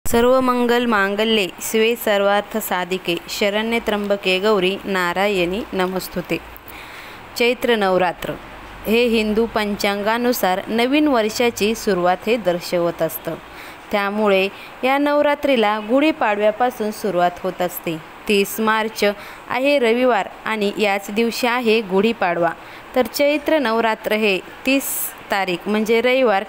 सर्व मंगल मांगल्ये शिवे सर्वार्थ साधिके शरण्ये त्र्यंबके गौरी नारायणी नमस्तुते। चैत्र नवरात्र हे हिंदू पंचांगानुसार नवीन वर्षाची सुरुवात हे दर्शवत असतं। त्यामुळे या नवरात्रीला गुढीपाडव्यापासून सुरुवात होत असते। 30 मार्च आहे रविवार आणि याच दिवशी आहे गुढीपाडवा। तर चैत्र नवरात्र हे 30 तारीख म्हणजे रविवार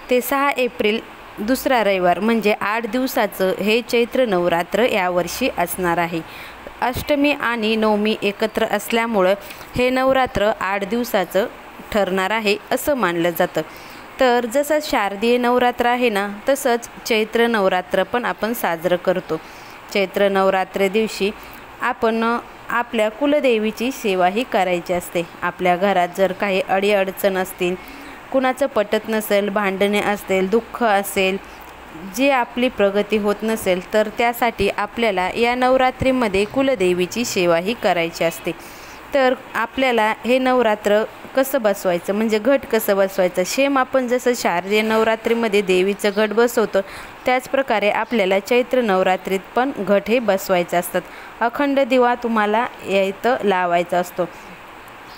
ते 6 एप्रिल दुसरा रविवार म्हणजे 8 दिवसाचं हे चैत्र नवरात्र यावर्षी असणार आहे। अष्टमी आणि नवमी एकत्र असल्यामुळे हे नवरात्र 8 दिवसाचं ठरणार आहे असं मानलं जातं। तर जसं शारदीय नवरात्र आहे ना, तसंच चैत्र नवरात्र पण आपण साजरं करतो। चैत्र नवरात्र दिवशी आपण आपल्या कुलदेवीची सेवाही करायची असते। आपल्या घरात जर काही अडीअडचण असतील, कुणाचं पटत नसेल, भांडणे असतील, दुःख असेल, जे आपली प्रगती होत नसेल, तर त्यासाठी आपल्याला या नवरात्रीमध्ये कुलदेवीची सेवाही करायची असते। तर आपल्याला हे नवरात्र कसं बसवायचं म्हणजे घट कसं बसवायचं, सेम आपण जसं शारदीय नवरात्रीमध्ये देवीचं घट बसवतो त्याच प्रकारे आपल्याला चैत्र नवरात्रीत पण घट हे बसवायचे असतात। अखंड दिवा तुम्हाला इथं लावायचा असतो।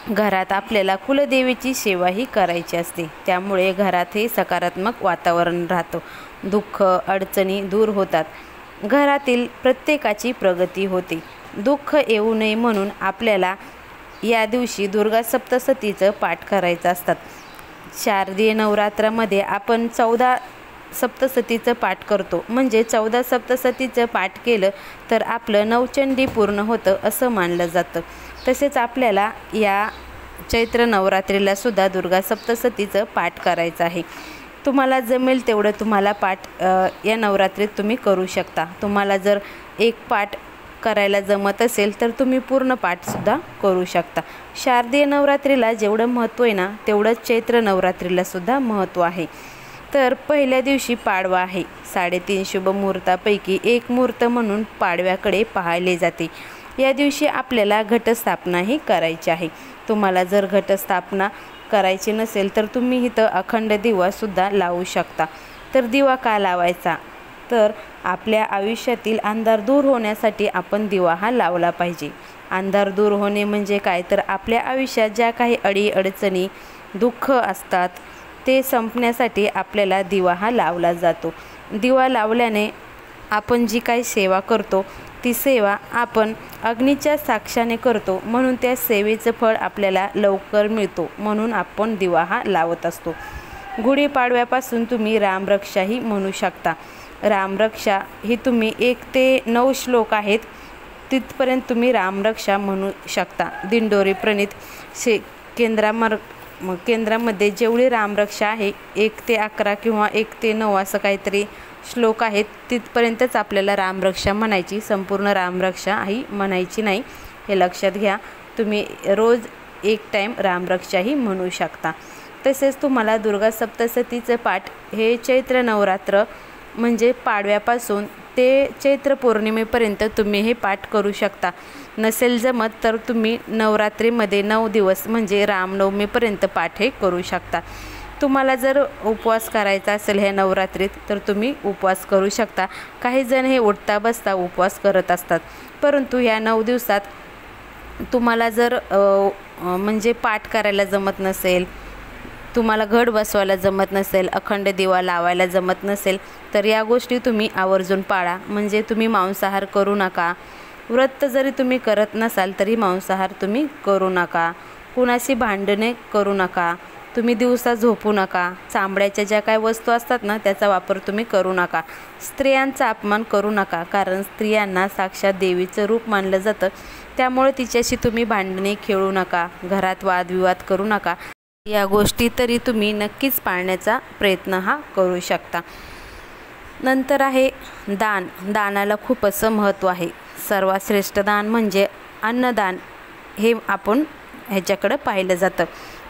घरात आपल्याला कुलदेवीची सेवाही करायची असते। त्यामुळे घरात हे सकारात्मक वातावरण राहतं, दुःख अडचणी दूर होतात, घरातील प्रत्येकाची प्रगती होते। दुःख येऊ नये म्हणून आपल्याला या दिवशी दुर्गा सप्तशतीचं पाठ करायचं असतात। शारदीय नवरात्रामध्ये आपण 14 सप्तशतीचं पाठ करतो, म्हणजे 14 सप्तशतीचं पाठ केलं तर आपलं नवचंडी पूर्ण होतं असं मानलं जातं। तसेच आपल्याला या चैत्र नवरात्रीला सुद्धा दुर्गा सप्तशतीचं पाठ करायचं आहे। तुम्हाला जमेल तेवढं तुम्हाला पाठ या नवरात्रीत तुम्ही करू शकता। तुम्हाला जर एक पाठ करायला जमत असेल तर तुम्ही पूर्ण पाठसुद्धा करू शकता। शारदीय नवरात्रीला जेवढं महत्त्व आहे ना, तेवढंच चैत्र नवरात्रीला सुद्धा महत्त्व आहे। तर पहिल्या दिवशी पाडवा आहे। 3.5 शुभ मुहूर्तापैकी एक मुहूर्त म्हणून पाडव्याकडे पाहिले जाते। या दिवशी आपल्याला घटस्थापनाही करायची आहे। तुम्हाला जर घटस्थापना करायची नसेल तर तुम्ही इथं अखंड दिवासुद्धा लावू शकता। तर दिवा का लावायचा, तर आपल्या आयुष्यातील अंधार दूर होण्यासाठी आपण दिवा हा लावला पाहिजे। अंधार दूर होणे म्हणजे काय, तर आपल्या आयुष्यात ज्या काही अडीअडचणी दुःख असतात ते संपण्यासाठी आपल्याला दिवा हा लावला जातो। दिवा लावल्याने आपण जी काही सेवा करतो ती सेवा आपण अग्नीच्या साक्षाने करतो, म्हणून त्या सेवेचं फळ आपल्याला लवकर मिळतो, म्हणून आपण दिवा हा लावत असतो। गुढीपाडव्यापासून तुम्ही रामरक्षाही म्हणू शकता। रामरक्षा ही तुम्ही 1 ते 9 श्लोक आहेत तिथपर्यंत तुम्ही रामरक्षा म्हणू शकता। दिंडोरी प्रणित केंद्रामध्ये जेवढी रामरक्षा आहे 1 ते 11 किंवा 1 ते 9 असं काहीतरी श्लोक आहेत, तिथपर्यंतच आपल्याला रामरक्षा म्हणायची, संपूर्ण रामरक्षा ही म्हणायची नाही, हे लक्षात घ्या। तुम्ही रोज 1 टाईम रामरक्षाही म्हणू शकता। तसेच तुम्हाला दुर्गा सप्तशतीचं पाठ हे चैत्र नवरात्र म्हणजे पाडव्यापासून ते चैत्र पौर्णिमेपर्यंत तुम्ही हे पाठ करू शकता। नसेल जमत तर तुम्ही नवरात्रीमध्ये 9 दिवस म्हणजे रामनवमीपर्यंत पाठ हे करू शकता। तुम्हाला जर उपवास करायचा असेल ह्या नवरात्रीत तर तुम्ही उपवास करू शकता। काही जण हे उठता बसता उपवास करत असतात, परंतु ह्या 9 दिवसात तुम्हाला जर म्हणजे पाठ करायला जमत नसेल, तुम्हाला घट बसवायला जमत नसेल, अखंड दिवा लावायला जमत नसेल, तर या गोष्टी तुम्ही आवर्जून पाळा। म्हणजे तुम्ही मांसाहार करू नका। व्रत जरी तुम्ही करत नसाल तरी मांसाहार तुम्ही करू नका। कुणाशी भांडणे करू नका। तुम्ही दिवसा झोपू नका। चांबड्याच्या ज्या काही वस्तू असतात ना त्याचा वापर तुम्ही करू नका। स्त्रियांचा अपमान करू नका, कारण स्त्रियांना साक्षात देवीचं रूप मानलं जातं। त्यामुळे तिच्याशी तुम्ही भांडणे खेळू नका, घरात वादविवाद करू नका। या गोष्टी तरी तुम्ही नक्कीच पाळण्याचा प्रयत्न हा करू शकता। नंतर आहे दान। दानाला खूप असं महत्त्व आहे। सर्वात श्रेष्ठ दान म्हणजे अन्नदान हे आपण ह्याच्याकडं पाहिलं जातं।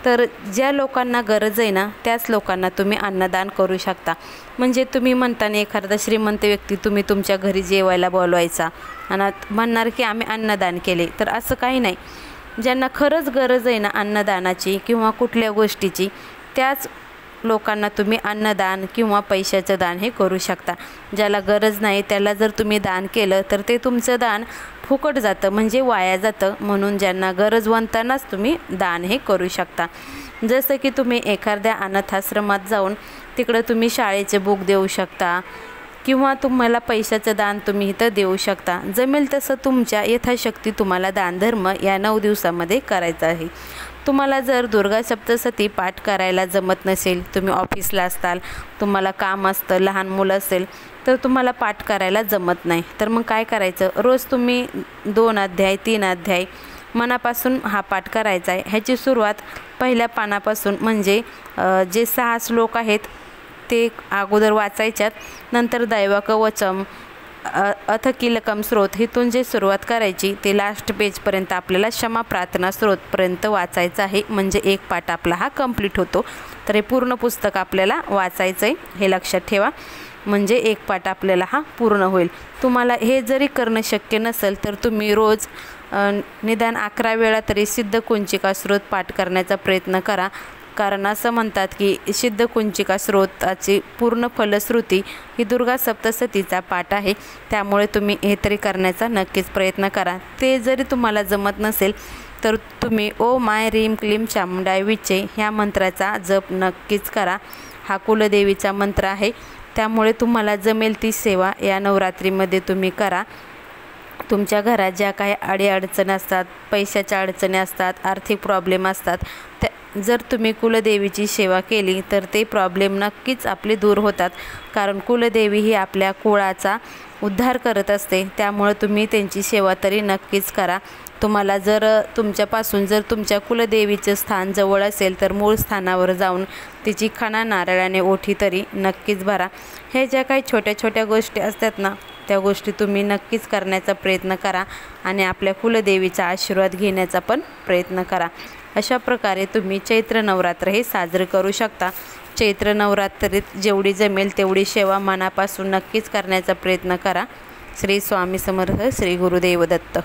तर ज्या लोकांना गरज आहे ना त्याच लोकांना तुम्ही अन्नदान करू शकता। म्हणजे तुम्ही म्हणताना एखादा श्रीमंत व्यक्ती तुम्ही तुमच्या घरी जेवायला बोलवायचा आणि म्हणणार की आम्ही अन्नदान केले, तर असं काही नाही। ज्यांना खरंच गरज आहे ना अन्नदानाची किंवा कुठल्या गोष्टीची, त्याच लोकांना तुम्ही अन्नदान किंवा पैशाचं दान हे करू शकता. ज्याला गरज नाही त्याला जर तुम्ही दान केलं तर ते तुमचं दान फुकट जातं, म्हणजे वाया जातं. म्हणून ज्यांना गरजवंतांनाच तुम्ही दान हे करू शकता. जसं की तुम्ही एखाद्या अनाथाश्रमात जाऊन तिकडं तुम्ही शाळेचे बुक देऊ शकता किंवा तुम्हाला पैशाचं दान तुम्ही इथं देऊ शकता. जमेल तसं तुमच्या यथाशक्ती तुम्हाला दानधर्म या 9 दिवसामध्ये करायचा आहे. तुम्हाला जर दुर्गा सप्तशती पाठ करायला जमत नसेल, तुम्ही ऑफिसला असताल, तुम्हाला काम असतं, लहान मुलं असेल तर तुम्हाला पाठ करायला जमत नाही, तर मग काय करायचं, रोज तुम्ही 2 अध्याय 3 अध्याय मनापासून हा पाठ करायचा आहे. ह्याची सुरुवात पहिल्या पानापासून, म्हणजे जे 6 श्लोक आहेत ते अगोदर वाचायच्यात. नंतर दैवकवचम अथ कीलकम स्रोत हिथून जे सुरुवात करायची ते लास्ट पेजपर्यंत आपल्याला क्षमा प्रार्थना स्रोतपर्यंत वाचायचं आहे. म्हणजे एक पाठ आपला हा कंप्लीट होतो. तर हे पूर्ण पुस्तक आपल्याला वाचायचं आहे, हे लक्षात ठेवा. म्हणजे एक पाठ आपल्याला हा पूर्ण होईल. तुम्हाला हे जरी करणं शक्य नसेल तर तुम्ही रोज निदान 11 वेळा तरी सिद्ध कुंचिका स्रोत पाठ करण्याचा प्रयत्न करा. कारण असं म्हणतात की सिद्ध कुंचिका स्रोताची पूर्ण फलश्रुती ही दुर्गा सप्तशतीचा पाठ आहे. त्यामुळे तुम्ही हे तरी करण्याचा नक्कीच प्रयत्न करा. ते जरी तुम्हाला जमत नसेल तर तुम्ही ओम माय रीम क्लीम चामुंडाय विचे ह्या मंत्राचा जप नक्कीच करा. हा कुलदेवीचा मंत्र आहे, त्यामुळे तुम्हाला जमेल ती सेवा या नवरात्रीमध्ये तुम्ही करा. तुमच्या घरात ज्या काही अडीअडचणी असतात, पैशाच्या अडचणी असतात, आर्थिक प्रॉब्लेम असतात, त्या जर तुम्ही कुलदेवीची सेवा केली तर ते प्रॉब्लेम नक्कीच आपले दूर होतात. कारण कुलदेवी ही आपल्या कुळाचा उद्धार करत असते. त्यामुळे तुम्ही त्यांची सेवा तरी नक्कीच करा. तुम्हाला जर तुमच्यापासून जर तुमच्या कुलदेवीचं स्थान जवळ असेल तर मूळ स्थानावर जाऊन तिची खणा नारळाने ओठी तरी नक्कीच भरा. हे ज्या काही छोट्या छोट्या गोष्टी असतात ना, त्या गोष्टी तुम्ही नक्कीच करण्याचा प्रयत्न करा आणि आपल्या कुलदेवीचा आशीर्वाद घेण्याचा पण प्रयत्न करा. अशा प्रकारे तुम्ही चैत्र नवरात्र हे साजरे करू शकता. चैत्र नवरात्रीत जेवढी जमेल तेवढी सेवा मनापासून नक्कीच करण्याचा प्रयत्न करा. श्री स्वामी समर्थ. श्री गुरुदेव दत्त.